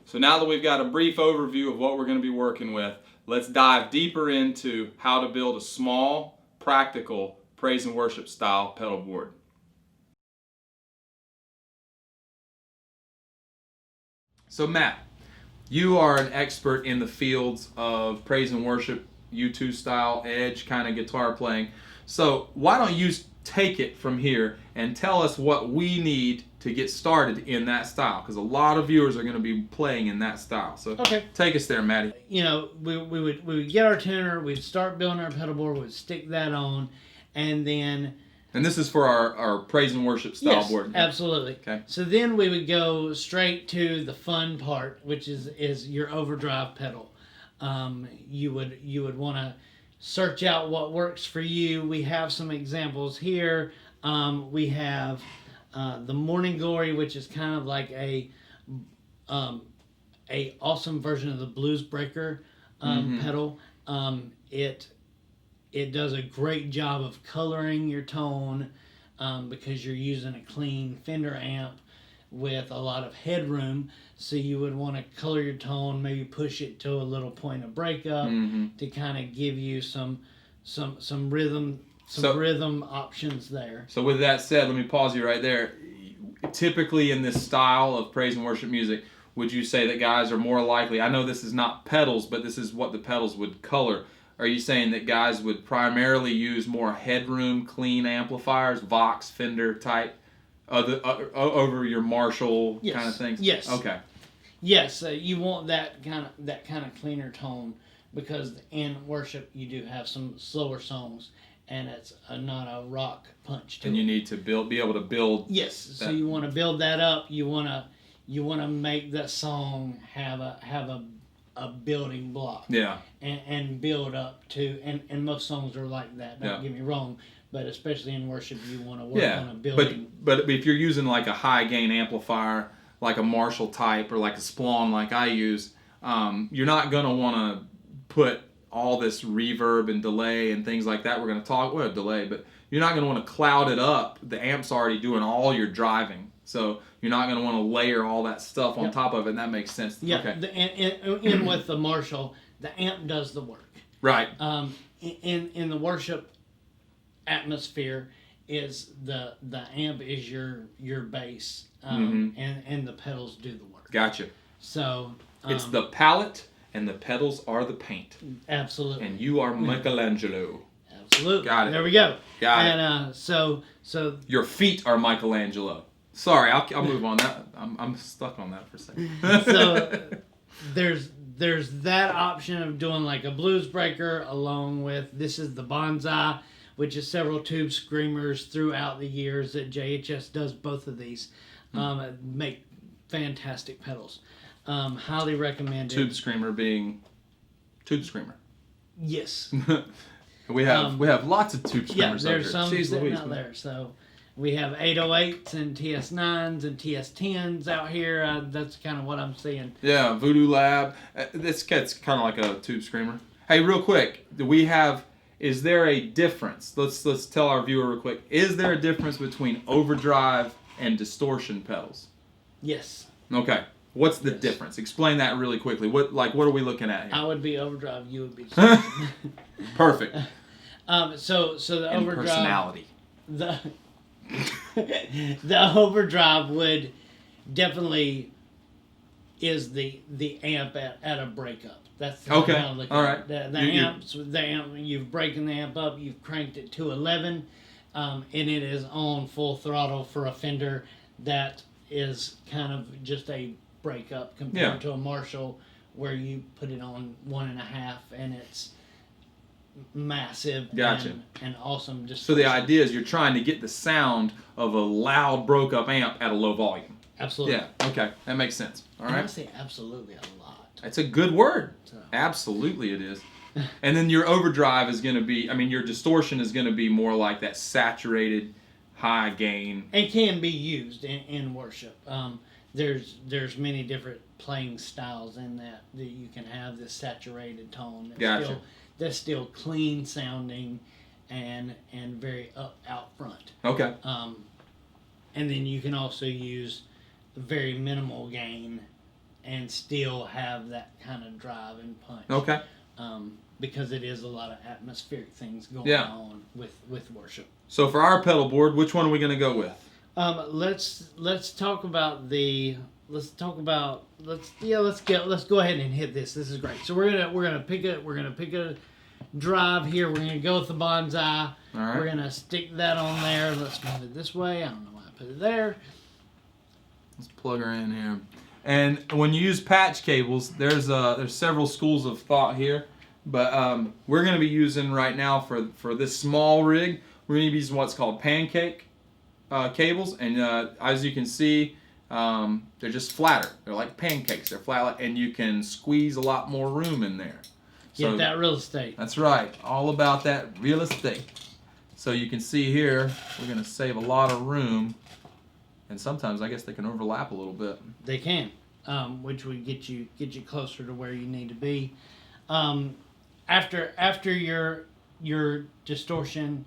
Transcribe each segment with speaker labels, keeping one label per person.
Speaker 1: So now that we've got a brief overview of what we're going to be working with, let's dive deeper into how to build a small, practical praise and worship style pedal board. So Matt, you are an expert in the fields of praise and worship, U2 style, edge kind of guitar playing. So why don't you take it from here and tell us what we need to get started in that style, because a lot of viewers are going to be playing in that style. So
Speaker 2: okay,
Speaker 1: take us there, Matty.
Speaker 2: You know, we would get our tuner, we'd start building our pedal board, we'd stick that on, and then...
Speaker 1: And this is for our praise and worship style board.
Speaker 2: Yes, absolutely.
Speaker 1: Okay.
Speaker 2: So then we would go straight to the fun part, which is your overdrive pedal. You would want to search out what works for you. We have some examples here. We have the Morning Glory, which is kind of like a awesome version of the Blues Breaker pedal. It does a great job of coloring your tone because you're using a clean Fender amp with a lot of headroom. So you would want to color your tone, maybe push it to a little point of breakup to kind of give you some rhythm. Rhythm options there.
Speaker 1: So with that said, let me pause you right there. Typically in this style of praise and worship music, would you say that guys are more likely, I know this is not pedals, but this is what the pedals would color. Are you saying that guys would primarily use more headroom, clean amplifiers, Vox, Fender type, over your Marshall kind of things?
Speaker 2: Yes.
Speaker 1: Okay.
Speaker 2: Yes, you want that kind of cleaner tone, because in worship you do have some slower songs, and it's not a rock punch to it.
Speaker 1: And you need to be able to build.
Speaker 2: Yes, so you want to build that up. You want to make that song have a building block.
Speaker 1: Yeah.
Speaker 2: And build up to, and most songs are like that. Don't get me wrong, but especially in worship, you want to work on a building.
Speaker 1: But if you're using like a high gain amplifier, like a Marshall type or like a Splon like I use, you're not gonna want to put all this reverb and delay and things like that. We're going to talk, well, delay, but you're not going to want to cloud it up. The amp's already doing all your driving. So you're not going to want to layer all that stuff on top of it, and that makes sense.
Speaker 2: Yeah,
Speaker 1: okay.
Speaker 2: and with the Marshall, the amp does the work.
Speaker 1: Right.
Speaker 2: In the worship atmosphere, is the amp is your bass, and the pedals do the work.
Speaker 1: Gotcha.
Speaker 2: So...
Speaker 1: it's the palette, and the pedals are the paint.
Speaker 2: Absolutely.
Speaker 1: And you are Michelangelo.
Speaker 2: Absolutely.
Speaker 1: Got it.
Speaker 2: There we go.
Speaker 1: Got it.
Speaker 2: And so
Speaker 1: your feet are Michelangelo. Sorry, I'll move on. That I'm stuck on that for a second.
Speaker 2: So there's that option of doing like a blues breaker, along with this is the Bonsai, which is several tube screamers throughout the years that JHS does both of these. Make fantastic pedals. Highly recommended.
Speaker 1: Tube Screamer being Tube Screamer.
Speaker 2: Yes.
Speaker 1: we have lots of Tube Screamers out here.
Speaker 2: There's some sitting out there. So we have 808s and TS9s and TS10s out here. That's kind of what I'm seeing.
Speaker 1: Yeah, Voodoo Lab. This gets kind of like a Tube Screamer. Hey, real quick, is there a difference? Let's tell our viewer real quick. Is there a difference between overdrive and distortion pedals?
Speaker 2: Yes.
Speaker 1: Okay. What's the difference? Explain that really quickly. What are we looking at here?
Speaker 2: I would be overdrive. You would be.
Speaker 1: Perfect.
Speaker 2: So the
Speaker 1: and
Speaker 2: overdrive.
Speaker 1: Personality.
Speaker 2: The overdrive would definitely is the amp at a breakup. That's the
Speaker 1: okay.
Speaker 2: All right. The amp. You've breaking the amp up. You've cranked it to 11, and it is on full throttle for a Fender. That is kind of just a breakup compared to a Marshall, where you put it on 1.5 and it's massive.
Speaker 1: Gotcha.
Speaker 2: and awesome.
Speaker 1: So the idea is you're trying to get the sound of a loud broke up amp at a low volume.
Speaker 2: Absolutely.
Speaker 1: Yeah. Okay. That makes sense. All right.
Speaker 2: I say absolutely a lot.
Speaker 1: That's a good word.
Speaker 2: So.
Speaker 1: Absolutely it is. And then your overdrive is going to be, your distortion is going to be more like that saturated, high gain.
Speaker 2: It can be used in worship. There's many different playing styles in that you can have this saturated tone. That's still clean sounding and very out front.
Speaker 1: Okay.
Speaker 2: And then you can also use very minimal gain and still have that kind of drive and punch.
Speaker 1: Okay.
Speaker 2: Because it is a lot of atmospheric things going on with worship.
Speaker 1: So for our pedal board, which one are we going to go with?
Speaker 2: Let's talk about let's go ahead and hit this. This is great. So we're gonna pick a drive here. We're gonna go with the bonsai.
Speaker 1: All right.
Speaker 2: We're gonna stick that on there. Let's move it this way. I don't know why I put it there.
Speaker 1: Let's plug her in here. And when you use patch cables, there's several schools of thought here, but we're going to be using right now for this small rig, we're going to be using what's called pancake cables, and as you can see, they're just flatter. They're like pancakes. They're flat, and you can squeeze a lot more room in there. So,
Speaker 2: get that real estate.
Speaker 1: That's right. All about that real estate. So you can see here, we're going to save a lot of room. And sometimes I guess they can overlap a little bit.
Speaker 2: They can, which would get you closer to where you need to be. After your distortion,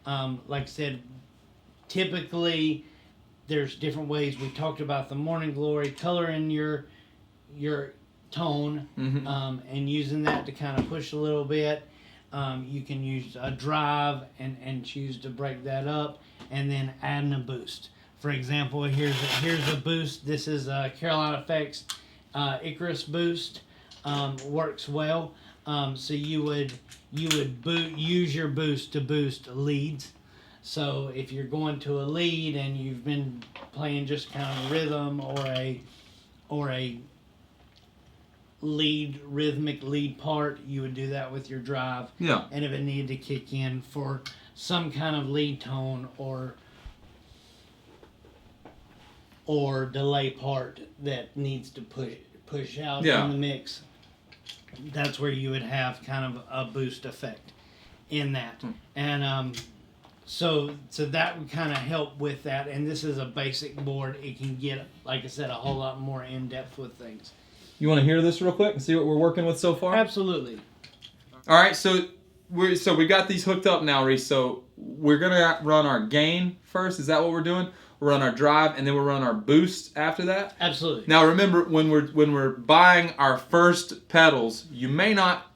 Speaker 2: like I said, typically there's different ways. We talked about the morning glory, coloring your tone, and using that to kind of push a little bit. You can use a drive and choose to break that up, and then adding a boost. For example, here's a boost. This is Carolina Effects Icarus boost. Works well. So you would use your boost to boost leads. So if you're going to a lead and you've been playing just kind of rhythm or a rhythmic lead part, you would do that with your drive.
Speaker 1: Yeah.
Speaker 2: And if it needed to kick in for some kind of lead tone or delay part that needs to push out in the mix, that's where you would have kind of a boost effect in that. And so that would kind of help with that. And this is a basic board. It can get, like I said, a whole lot more in depth with things.
Speaker 1: You want to hear this real quick and see what we're working with so far?
Speaker 2: Absolutely.
Speaker 1: All right, so we got these hooked up now, Reese. So we're gonna run our gain first. Is that what we're doing? We'll run our drive, and then we'll run our boost after that.
Speaker 2: Absolutely.
Speaker 1: Now remember, when we're buying our first pedals, you may not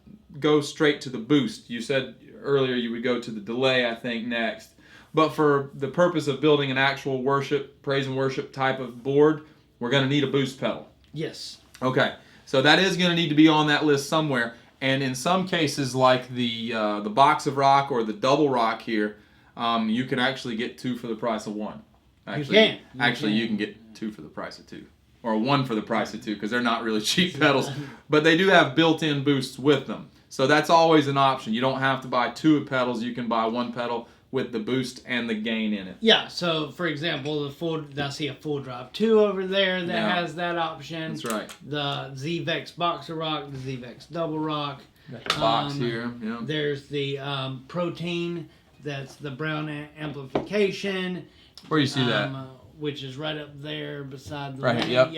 Speaker 1: go straight to the boost. You said earlier you would go to the delay, I think, next. But for the purpose of building an actual worship, praise and worship type of board, we're going to need a boost pedal.
Speaker 2: Yes.
Speaker 1: Okay. So that is going to need to be on that list somewhere. And in some cases, like the box of rock or the double rock here, you can actually get 2 for the price of 1. Actually, you can get 2 for the price of 2. Or 1 for the price of 2, because they're not really cheap pedals. But they do have built-in boosts with them. So that's always an option. You don't have to buy 2 pedals. You can buy 1 pedal with the boost and the gain in it.
Speaker 2: Yeah, so for example, I see a full drive 2 over there that has that option.
Speaker 1: That's right.
Speaker 2: The ZVEX Boxer Rock, the ZVEX Double Rock.
Speaker 1: Got the box here. Yeah.
Speaker 2: There's the Protein, that's the brown amplification.
Speaker 1: Where you see that?
Speaker 2: Which is right up there beside the
Speaker 1: right. Yep.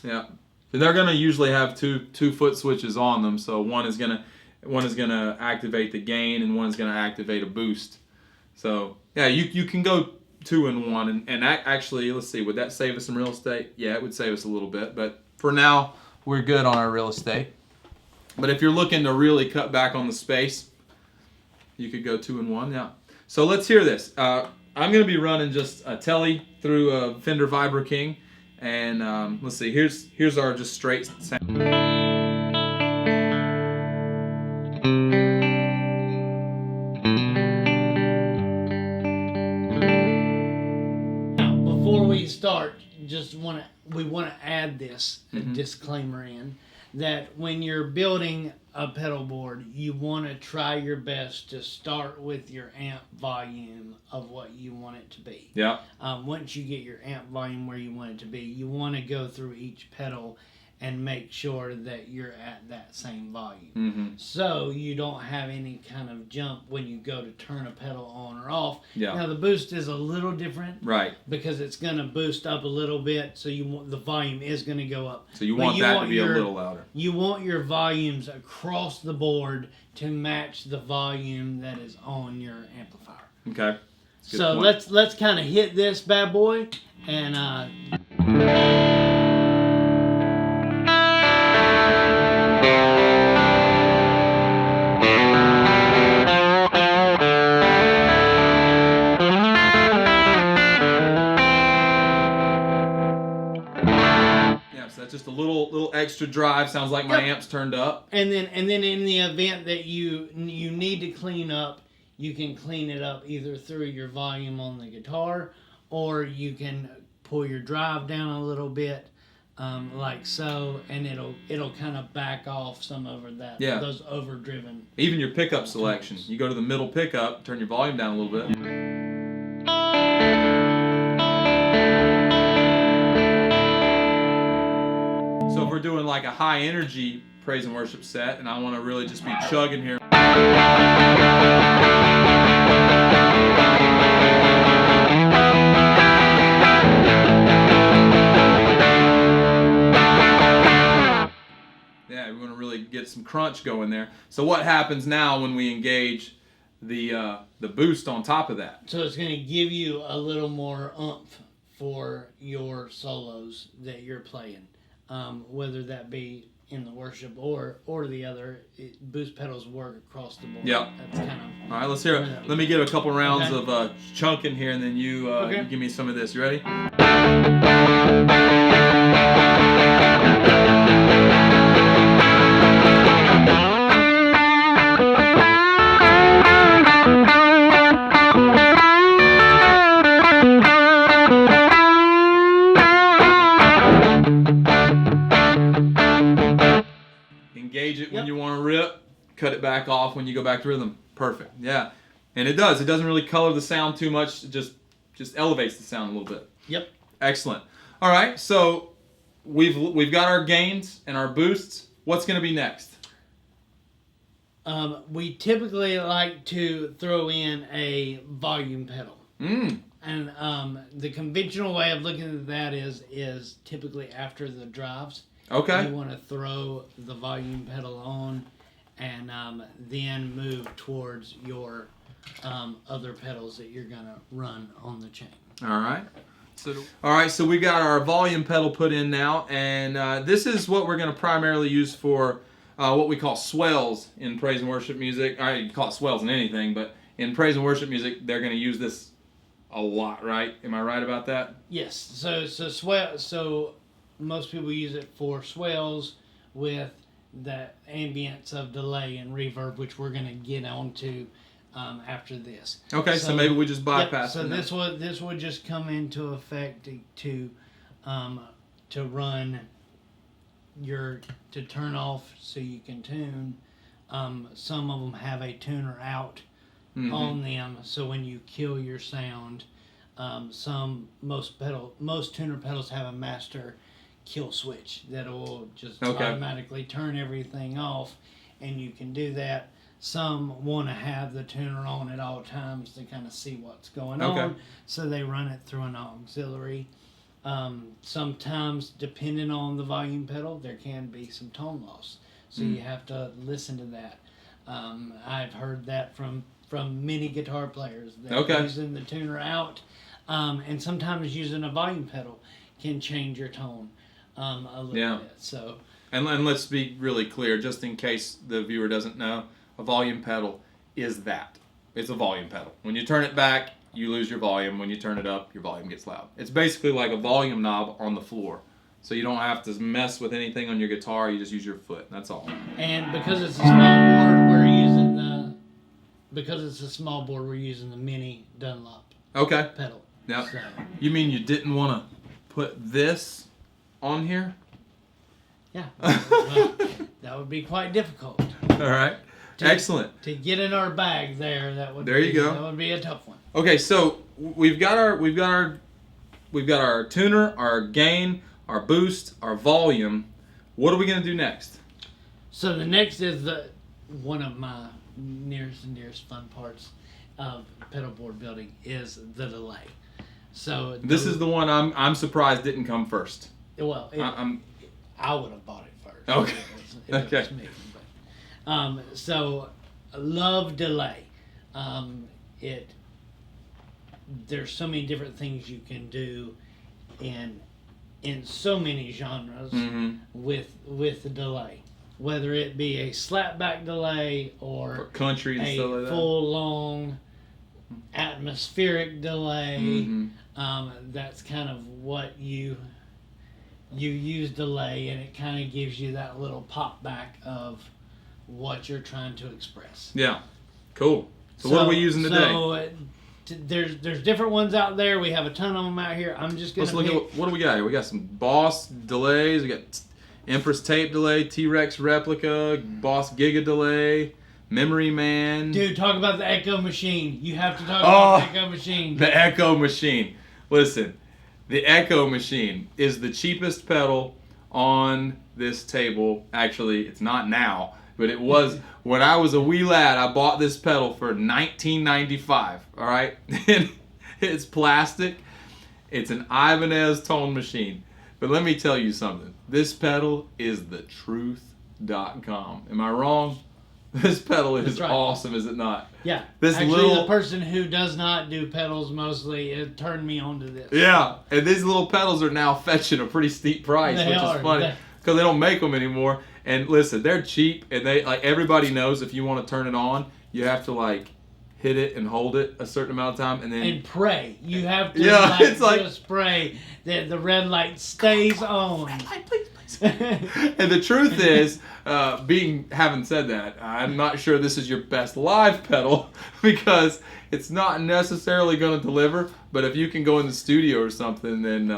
Speaker 1: Yeah. They're gonna usually have two foot switches on them, so one is gonna activate the gain and one is gonna activate a boost. So yeah, you can go 2 in 1, and actually, let's see, would that save us some real estate? Yeah, it would save us a little bit, but for now we're good on our real estate. But if you're looking to really cut back on the space, you could go 2 in 1. Yeah. So let's hear this. I'm going to be running just a telly through a Fender Vibra King, and let's see. Here's our just straight sound.
Speaker 2: Now, before we start, we want to add this disclaimer in that when you're building a pedal board, you want to try your best to start with your amp volume of what you want it to be.
Speaker 1: Yeah.
Speaker 2: Once you get your amp volume where you want it to be, you want to go through each pedal and make sure that you're at that same volume. So you don't have any kind of jump when you go to turn a pedal on or off.
Speaker 1: Yeah.
Speaker 2: Now the boost is a little different.
Speaker 1: Right.
Speaker 2: Because it's going to boost up a little bit, so the volume is going to go up.
Speaker 1: So you want that to be a little louder.
Speaker 2: You want your volumes across the board to match the volume that is on your amplifier.
Speaker 1: Okay.
Speaker 2: So let's kind of hit this bad boy and
Speaker 1: just a little extra drive. Sounds like my amp's turned up.
Speaker 2: And then in the event that you need to clean up, you can clean it up either through your volume on the guitar, or you can pull your drive down a little bit, like so, and it'll kind of back off some of that.
Speaker 1: Yeah.
Speaker 2: Those overdriven.
Speaker 1: Even your pickup selection. You go to the middle pickup, turn your volume down a little bit. So if we're doing like a high energy praise and worship set, and I want to really just be chugging here. Yeah, we want to really get some crunch going there. So what happens now when we engage the boost on top of that?
Speaker 2: So it's going to give you a little more oomph for your solos that you're playing, whether that be in the worship or the other. Boost pedals work across the board.
Speaker 1: Yeah.
Speaker 2: That's kind of.
Speaker 1: All right, let's hear it. Let me get a couple rounds of chunking here, and then you give me some of this. You ready? Engage it when you want to rip, cut it back off when you go back to rhythm. Perfect. Yeah. And it does. It doesn't really color the sound too much. It just elevates the sound a little bit.
Speaker 2: Yep.
Speaker 1: Excellent. All right. So we've got our gains and our boosts. What's going to be next?
Speaker 2: We typically like to throw in a volume pedal. And the conventional way of looking at that is typically after the drives.
Speaker 1: Okay.
Speaker 2: You want to throw the volume pedal on, and then move towards your other pedals that you're gonna run on the chain.
Speaker 1: All right. So we got our volume pedal put in now, and this is what we're gonna primarily use for what we call swells in praise and worship music. You call it swells in anything, but in praise and worship music, they're gonna use this a lot, right? Am I right about that?
Speaker 2: Yes. So most people use it for swells with the ambience of delay and reverb, which we're going to get onto after this.
Speaker 1: Okay, so maybe we just bypass it.
Speaker 2: So this would just come into effect to run to turn off so you can tune. Some of them have a tuner out on them, so when you kill your sound, most tuner pedals have a master kill switch that will just automatically turn everything off, and you can do that. Some want to have the tuner on at all times to kind of see what's going on, so they run it through an auxiliary. Sometimes, depending on the volume pedal, there can be some tone loss, so you have to listen to that. I've heard that from many guitar players that using the tuner out, and sometimes using a volume pedal can change your tone a little bit. So,
Speaker 1: and let's be really clear, just in case the viewer doesn't know, a volume pedal is that. It's a volume pedal. When you turn it back, you lose your volume. When you turn it up, your volume gets loud. It's basically like a volume knob on the floor. So you don't have to mess with anything on your guitar. You just use your foot. That's all.
Speaker 2: And because it's a small board, we're using the mini Dunlop pedal.
Speaker 1: Yep.
Speaker 2: So.
Speaker 1: You mean you didn't want to put this on here?
Speaker 2: Yeah. Well, that would be quite difficult.
Speaker 1: All right. Excellent.
Speaker 2: To get in our bag there, that would
Speaker 1: go.
Speaker 2: That would be a tough one.
Speaker 1: Okay, so we've got our tuner, our gain, our boost, our volume. What are we going to do next?
Speaker 2: So the next is one of my nearest and dearest fun parts of pedal board building is the delay. So
Speaker 1: this is the one I'm surprised didn't come first.
Speaker 2: Well, I would have bought it first.
Speaker 1: Okay.
Speaker 2: If it was me, but, so love delay. There's so many different things you can do in so many genres with the delay, whether it be a slapback delay or
Speaker 1: country and
Speaker 2: a
Speaker 1: stuff like that.
Speaker 2: full long atmospheric delay. That's kind of what you use delay, and it kind of gives you that little pop back of what you're trying to express.
Speaker 1: Yeah, cool. So what are we using today?
Speaker 2: So there's different ones out there. We have a ton of them out here. I'm just gonna.
Speaker 1: Let's look at what do we got here. We got some Boss delays. We got Empress tape delay, T-Rex replica, Boss Giga delay, Memory Man.
Speaker 2: Dude, talk about the Echo Machine. You have to talk about the Echo Machine.
Speaker 1: The Echo Machine. Listen, the Echo Machine is the cheapest pedal on this table. Actually, it's not now, but it was when I was a wee lad. I bought this pedal for $19.95. All right, it's plastic. It's an Ibanez tone machine. But let me tell you something. This pedal is the truth.com. Am I wrong? This pedal is awesome, is it not?
Speaker 2: Yeah.
Speaker 1: This
Speaker 2: actually, the person who does not do pedals mostly, it turned me on to this.
Speaker 1: Yeah, and these little pedals are now fetching a pretty steep price, which is funny because they don't make them anymore. And listen, they're cheap, and they like everybody knows if you want to turn it on, you have to like hit it and hold it a certain amount of time, and then
Speaker 2: pray. You have to
Speaker 1: it's
Speaker 2: just pray that the red light stays on.
Speaker 1: Red light, please. And the truth is, having said that, I'm not sure this is your best live pedal because it's not necessarily going to deliver. But if you can go in the studio or something, then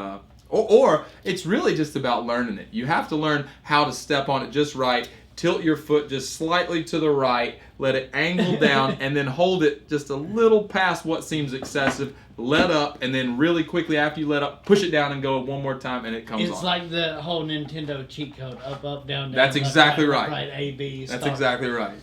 Speaker 1: or it's really just about learning it. You have to learn how to step on it just right. Tilt your foot just slightly to the right, let it angle down, and then hold it just a little past what seems excessive. Let up, and then really quickly after you let up, push it down and go one more time, and it comes on.
Speaker 2: It's like the whole Nintendo cheat code: up, up, down, down.
Speaker 1: That's exactly right.
Speaker 2: Right, A, B.
Speaker 1: That's exactly right.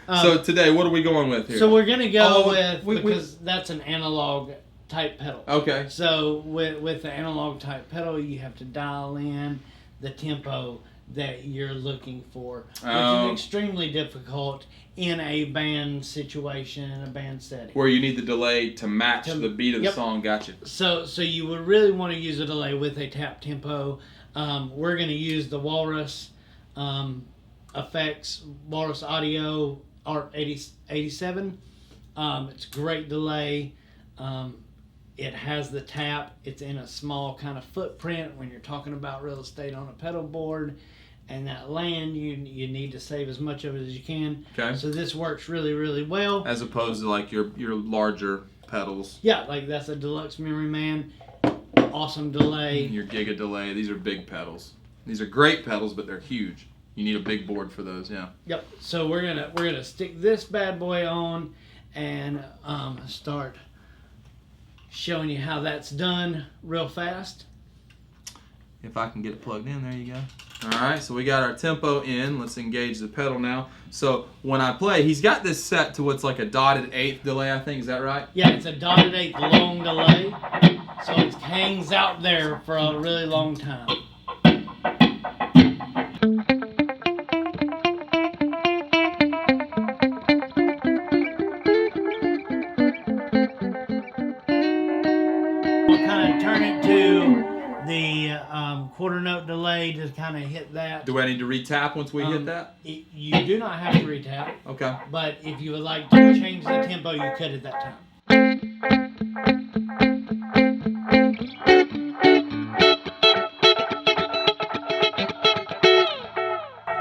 Speaker 1: So today, what are we going with here?
Speaker 2: So we're gonna go because that's an analog type pedal.
Speaker 1: Okay.
Speaker 2: So with the analog type pedal, you have to dial in the tempo that you're looking for, which is extremely difficult in a band situation, in a band setting.
Speaker 1: Where you need the delay to match the beat of the song. Gotcha.
Speaker 2: So you would really want to use a delay with a tap tempo. We're going to use the Walrus Effects, Walrus Audio Art 87. It's a great delay. It has the tap. It's in a small kind of footprint when you're talking about real estate on a pedal board. And that land, you need to save as much of it as you can.
Speaker 1: Okay.
Speaker 2: So this works really, really well.
Speaker 1: As opposed to like your larger pedals.
Speaker 2: Yeah, like that's a Deluxe Memory Man. Awesome delay.
Speaker 1: Your Giga delay. These are big pedals. These are great pedals, but they're huge. You need a big board for those. Yeah.
Speaker 2: Yep. So we're gonna stick this bad boy on and start showing you how that's done real fast.
Speaker 1: If I can get it plugged in, there you go. Alright, so we got our tempo in. Let's engage the pedal now. So when I play, he's got this set to what's like a dotted eighth delay, I think. Is that right?
Speaker 2: Yeah, it's a dotted eighth long delay. So it hangs out there for a really long time. We'll kind of turn it to the quarter note delay to kind of hit that.
Speaker 1: Do I need to retap once we hit that?
Speaker 2: You do not have to retap.
Speaker 1: Okay.
Speaker 2: But if you would like to change the tempo, you could at that time.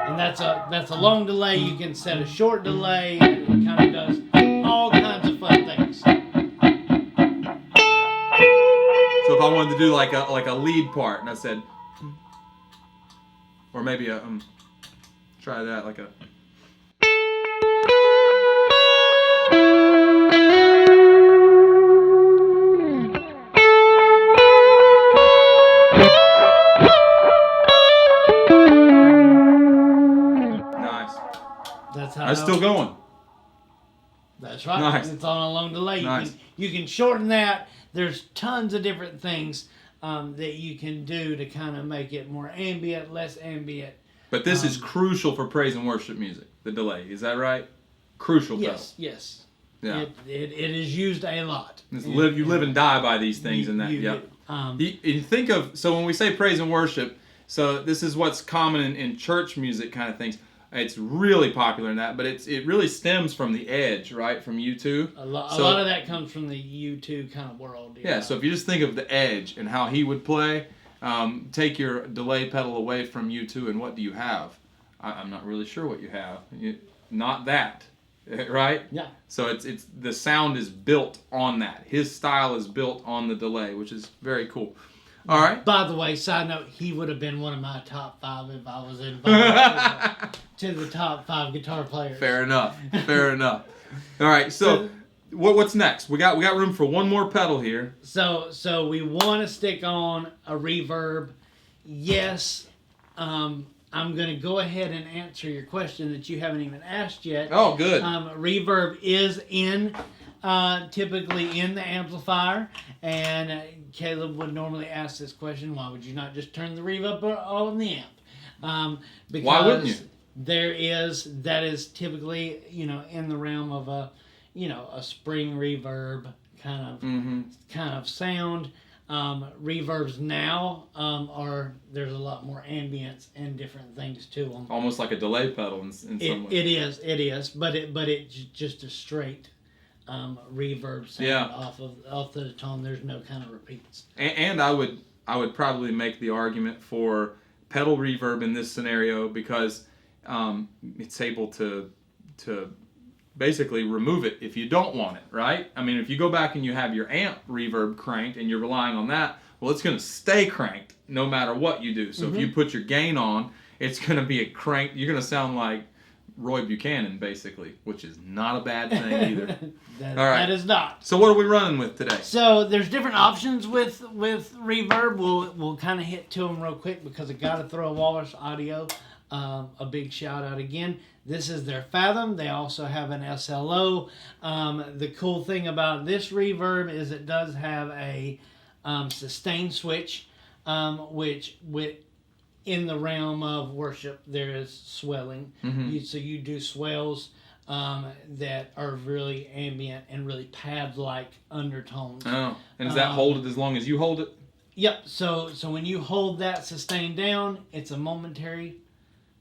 Speaker 2: And that's a long delay. You can set a short delay. It kind of does all kinds of fun things.
Speaker 1: So if I wanted to do like a lead part, and I said, or maybe try that like a. Nice.
Speaker 2: That's how.
Speaker 1: That's still going.
Speaker 2: That's right.
Speaker 1: Nice.
Speaker 2: It's on a long delay.
Speaker 1: Nice.
Speaker 2: You can shorten that. There's tons of different things that you can do to kind of make it more ambient, less ambient.
Speaker 1: But this is crucial for praise and worship music, the delay. Is that right? Crucial.
Speaker 2: Yes, yes.
Speaker 1: Yeah.
Speaker 2: It is used a lot.
Speaker 1: You live and die by these things and that.
Speaker 2: You
Speaker 1: think of, so when we say praise and worship, so this is what's common in church music kind of things. It's really popular in that, but it really stems from the Edge, right? From U2.
Speaker 2: A lot of that comes from the U2 kind of world.
Speaker 1: Yeah, so if you just think of the Edge and how he would play, take your delay pedal away from U2, and what do you have? I'm not really sure what you have. Not that, right?
Speaker 2: Yeah.
Speaker 1: So it's the sound is built on that. His style is built on the delay, which is very cool. All right.
Speaker 2: By the way, side note, he would have been one of my top 5 if I was invited to the top 5 guitar players.
Speaker 1: Fair enough. Fair enough. All right. So what's next? We got room for one more pedal here.
Speaker 2: So we want to stick on a reverb. Yes. I'm going to go ahead and answer your question that you haven't even asked yet.
Speaker 1: Oh, good.
Speaker 2: Reverb is typically in the amplifier, and Caleb would normally ask this question: why would you not just turn the reverb on the amp? Because
Speaker 1: why wouldn't you?
Speaker 2: That is typically in the realm of a spring reverb kind of sound. Reverbs now there's a lot more ambience and different things to them.
Speaker 1: Almost like a delay pedal in some way.
Speaker 2: It is, but it's just a straight reverb sound off the tone. There's no kind of repeats.
Speaker 1: And I would probably make the argument for pedal reverb in this scenario because it's able to basically remove it if you don't want it, right? I mean, if you go back and you have your amp reverb cranked and you're relying on that, well, it's going to stay cranked no matter what you do. So if you put your gain on, it's going to be a crank. You're going to sound like Roy Buchanan, basically, which is not a bad thing either.
Speaker 2: All
Speaker 1: right.
Speaker 2: That is not.
Speaker 1: So what are we running with today?
Speaker 2: So there's different options with reverb. We'll kind of hit to them real quick because I got to throw Wallace Audio a big shout out again. This is their Fathom. They also have an SLO. The cool thing about this reverb is it does have a sustain switch, which in the realm of worship there is swelling. So you do swells that are really ambient and really pad-like undertones.
Speaker 1: Oh, and does that hold it as long as you hold it?
Speaker 2: Yep. So when you hold that sustain down, it's a momentary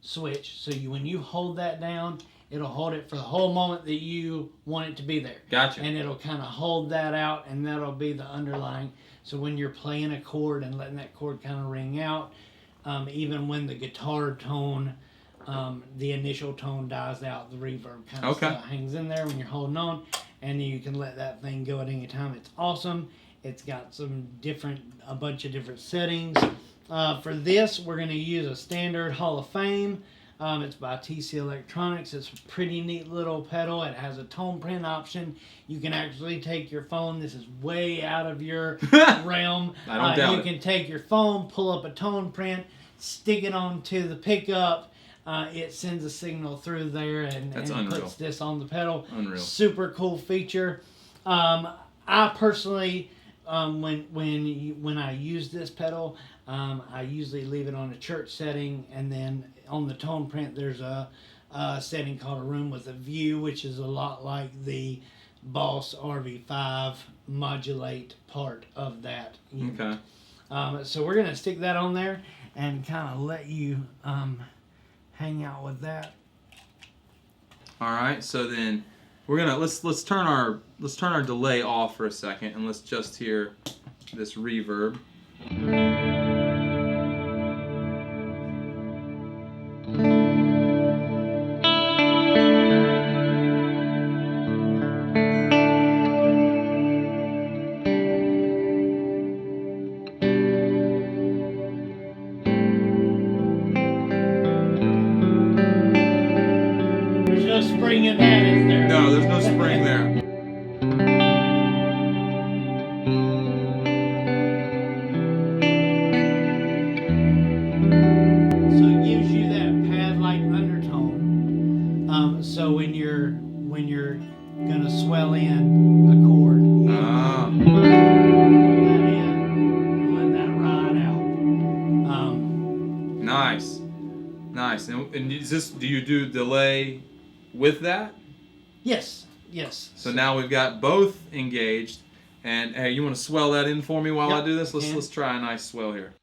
Speaker 2: switch. So when you hold that down, it'll hold it for the whole moment that you want it to be there.
Speaker 1: Gotcha.
Speaker 2: And it'll kind of hold that out, and that'll be the underlying. So when you're playing a chord and letting that chord kind of ring out, even when the guitar tone, the initial tone dies out, the reverb kind of still hangs in there when you're holding on, and you can let that thing go at any time. It's awesome. It's got a bunch of different settings. For this, we're going to use a standard Hall of Fame. It's by TC Electronics. It's a pretty neat little pedal. It has a tone print option. You can actually take your phone. This is way out of your realm.
Speaker 1: I don't doubt
Speaker 2: You can take your phone, pull up a tone print, stick it onto the pickup. It sends a signal through there and puts this on the pedal.
Speaker 1: Unreal.
Speaker 2: Super cool feature. I personally, when I use this pedal, I usually leave it on a church setting, and then on the tone print there's a setting called a room with a view, which is a lot like the Boss RV5 modulate part of that unit. Okay. So we're gonna stick that on there and kind of let you hang out with that.
Speaker 1: All right. So then we're gonna let's turn our delay off for a second, and let's just hear this reverb.
Speaker 2: There's no spring in that, is there?
Speaker 1: No, there's no spring there.
Speaker 2: So when you're gonna swell in a chord, let that ride out.
Speaker 1: Nice. And is this? Do you do delay with that?
Speaker 2: Yes.
Speaker 1: So now we've got both engaged, and hey, you want to swell that in for me while I do this? Let's try a nice swell here.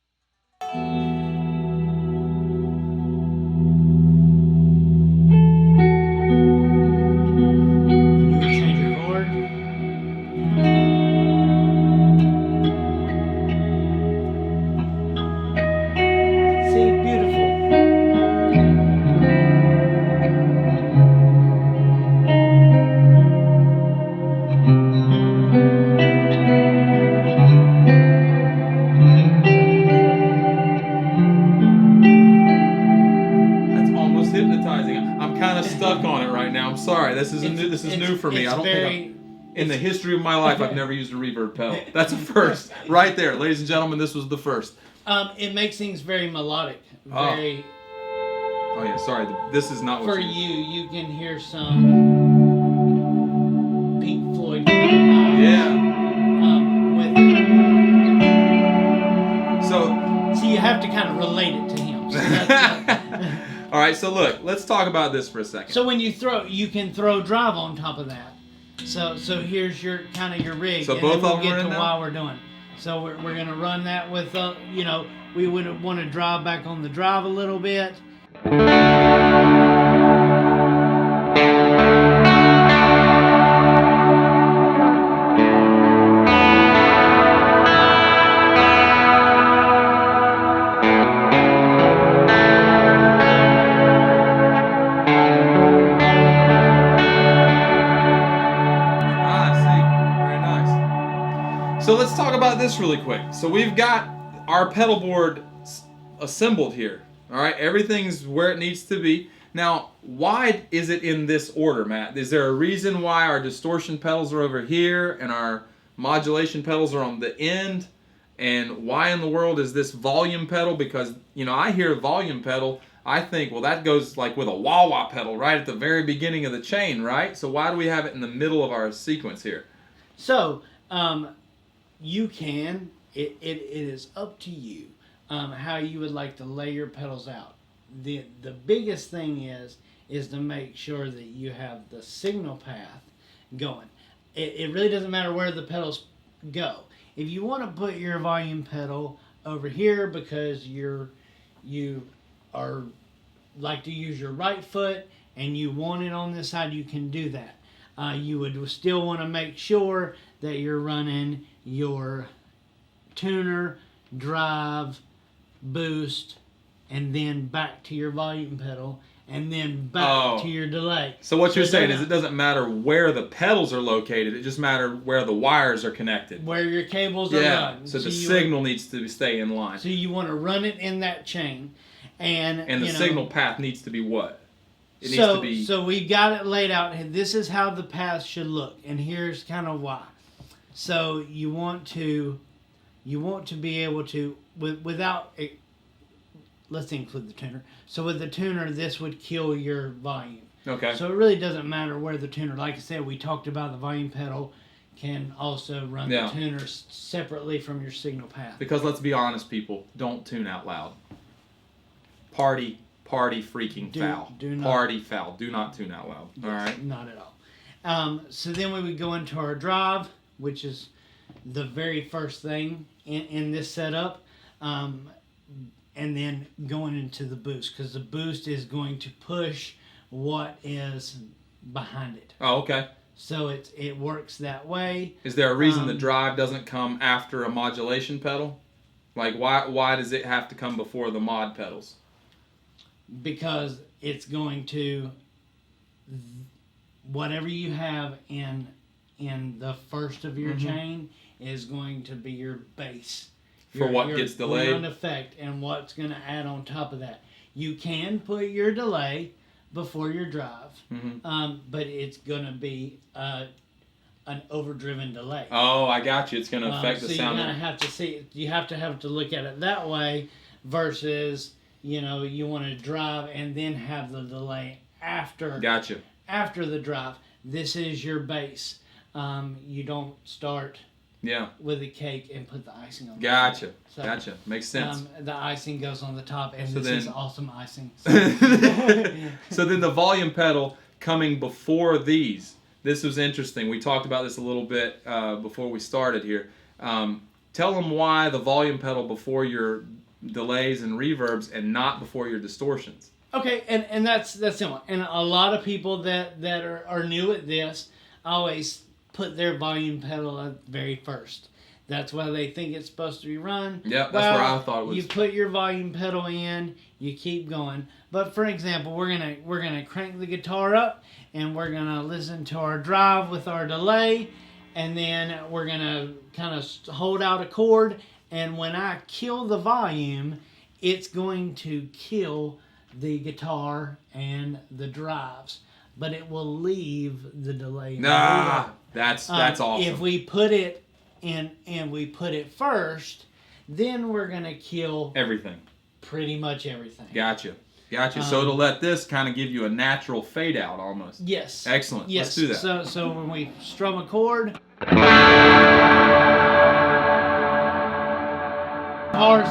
Speaker 1: kind of stuck on it right now. I'm sorry. This is new for me. I don't think in the history of my life I've never used a reverb pedal. That's a first, right there, ladies and gentlemen. This was the first.
Speaker 2: It makes things very melodic. Very.
Speaker 1: Oh yeah, sorry. This is not what
Speaker 2: for you. You can hear some Pink Floyd.
Speaker 1: Yeah.
Speaker 2: With it. So you have to kind of relate it to him. So
Speaker 1: all right. So look, let's talk about this for a second.
Speaker 2: So when you can throw drive on top of that. So here's your kind of your rig.
Speaker 1: So
Speaker 2: and
Speaker 1: both
Speaker 2: then
Speaker 1: of them are in now?
Speaker 2: While we're doing. So we're gonna run that with we would want to drive back on the drive a little bit.
Speaker 1: So let's talk about this really quick. So we've got our pedal board assembled here. All right, everything's where it needs to be. Now, why is it in this order, Matt? Is there a reason why our distortion pedals are over here and our modulation pedals are on the end? And why in the world is this volume pedal? Because, I hear volume pedal, I think, well, that goes like with a wah-wah pedal right at the very beginning of the chain, right? So why do we have it in the middle of our sequence here?
Speaker 2: So, you can, it is up to you how you would like to lay your pedals out. The biggest thing is to make sure that you have the signal path going. It really doesn't matter where the pedals go. If you want to put your volume pedal over here because you are like to use your right foot and you want it on this side, you can do that. You would still want to make sure that you're running your tuner, drive, boost, and then back to your volume pedal, and then back to your delay.
Speaker 1: So what you're saying is it doesn't matter where the pedals are located, it just matters where the wires are connected.
Speaker 2: Where your cables are run.
Speaker 1: So the signal needs to stay in line.
Speaker 2: So you want to run it in that chain. And
Speaker 1: the signal path needs to be what? It needs to be...
Speaker 2: So we've got it laid out. This is how the path should look, and here's kind of why. So you want to be able to let's include the tuner. So with the tuner, this would kill your volume.
Speaker 1: Okay.
Speaker 2: So it really doesn't matter where the tuner. Like I said, we talked about the volume pedal can also run the tuner separately from your signal path.
Speaker 1: Because let's be honest, people, don't tune out loud. Party freaking foul. Party foul. Do not tune out loud.
Speaker 2: Yes,
Speaker 1: all right.
Speaker 2: Not at all. So then we would go into our drive, which is the very first thing in this setup, and then going into the boost, because the boost is going to push what is behind it.
Speaker 1: Oh, okay.
Speaker 2: So it works that way.
Speaker 1: Is there a reason the drive doesn't come after a modulation pedal? Like why does it have to come before the mod pedals?
Speaker 2: Because it's going to, whatever you have in the first of your chain is going to be your base.
Speaker 1: For what gets delayed?
Speaker 2: Ground effect and what's going to add on top of that. You can put your delay before your drive, but it's going to be an overdriven delay.
Speaker 1: Oh, I got you. It's going to affect the sound.
Speaker 2: So you have to see. You have to look at it that way versus you want to drive and then have the delay after.
Speaker 1: Gotcha.
Speaker 2: After the drive, this is your base. You don't start.
Speaker 1: Yeah.
Speaker 2: With a cake and put the icing on.
Speaker 1: Gotcha. So, gotcha. Makes sense.
Speaker 2: The icing goes on the top, and this is awesome icing.
Speaker 1: So then the volume pedal coming before these. This was interesting. We talked about this a little bit before we started here. Tell them why the volume pedal before your delays and reverbs and not before your distortions.
Speaker 2: Okay, and that's simple. And a lot of people that are new at this always put their volume pedal at very first. That's why they think it's supposed to be run.
Speaker 1: Yeah, that's where I thought it was.
Speaker 2: You put your volume pedal in, you keep going. But for example, we're gonna crank the guitar up, and we're gonna listen to our drive with our delay, and then we're gonna kind of hold out a chord. And when I kill the volume, it's going to kill the guitar and the drives, but it will leave the delay.
Speaker 1: That's awesome.
Speaker 2: If we put it in and we put it first, then we're gonna kill
Speaker 1: everything.
Speaker 2: Pretty much everything.
Speaker 1: Gotcha. So it'll let this kind of give you a natural fade out almost.
Speaker 2: Yes.
Speaker 1: Excellent.
Speaker 2: Yes.
Speaker 1: Let's do that.
Speaker 2: So when we strum a chord, guitar's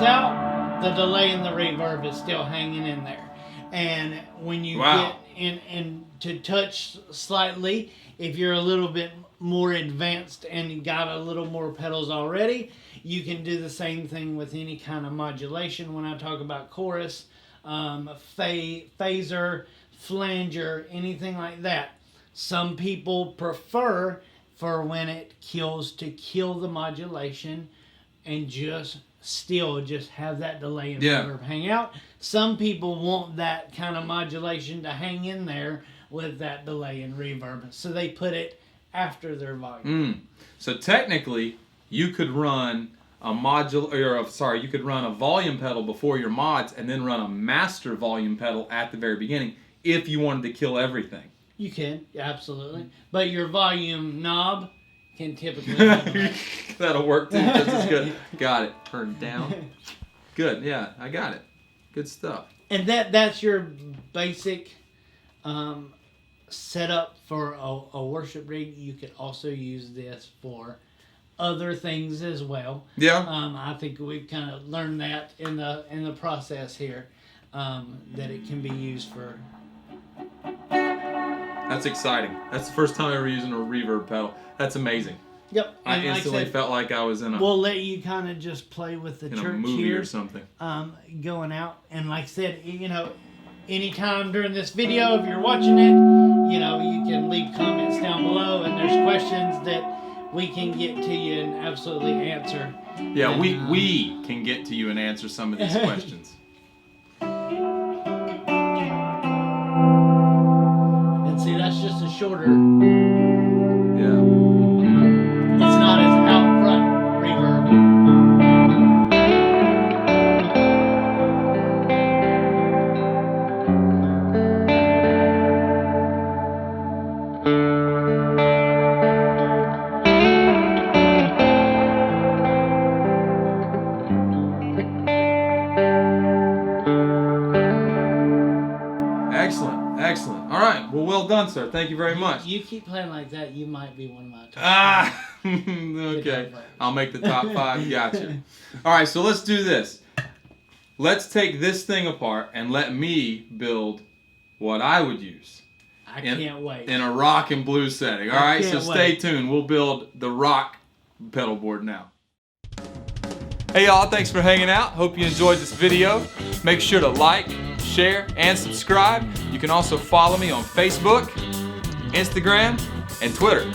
Speaker 2: out, the delay and the reverb is still hanging in there. And when you get in to touch slightly, if you're a little bit more advanced and you got a little more pedals already, you can do the same thing with any kind of modulation. When I talk about chorus, phaser, flanger, anything like that. Some people prefer for when it kills to kill the modulation and just have that delay and reverb hang out. Some people want that kind of modulation to hang in there with that delay and reverb, so they put it after their volume.
Speaker 1: So technically, you could run you could run a volume pedal before your mods, and then run a master volume pedal at the very beginning if you wanted to kill everything.
Speaker 2: You can, absolutely, but your volume knob can typically
Speaker 1: that'll work too, just as good. Got it. Turned down. Good. Yeah, I got it. Good stuff.
Speaker 2: And that's your basic setup for a worship rig. You could also use this for other things as well.
Speaker 1: Yeah.
Speaker 2: I think we've kind of learned that in the process here, that it can be used for.
Speaker 1: That's exciting. That's the first time ever using a reverb pedal. That's amazing.
Speaker 2: Yep.
Speaker 1: I instantly felt like I was in a.
Speaker 2: We'll let you kind of just play with the
Speaker 1: in
Speaker 2: church
Speaker 1: a movie
Speaker 2: here,
Speaker 1: or something.
Speaker 2: Going out, and like I said, anytime during this video, if you're watching it, you can leave comments down below, and there's questions that we can get to you and absolutely answer.
Speaker 1: Yeah, and, we can get to you and answer some of these questions.
Speaker 2: And see, that's just a shorter.
Speaker 1: Yeah.
Speaker 2: It's not as out front reverb.
Speaker 1: Excellent. All right. Well done, sir. Thank you very much.
Speaker 2: You keep playing like that, you might be one of my top 5.
Speaker 1: Okay. I'll make the top 5. Gotcha. All right. So let's do this. Let's take this thing apart and let me build what I would use.
Speaker 2: I can't wait.
Speaker 1: In a rock and blues setting. All right. So stay tuned. We'll build the rock pedal board now. Hey y'all, thanks for hanging out. Hope you enjoyed this video. Make sure to like, share, and subscribe. You can also follow me on Facebook, Instagram, and Twitter.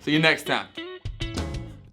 Speaker 1: See you next time.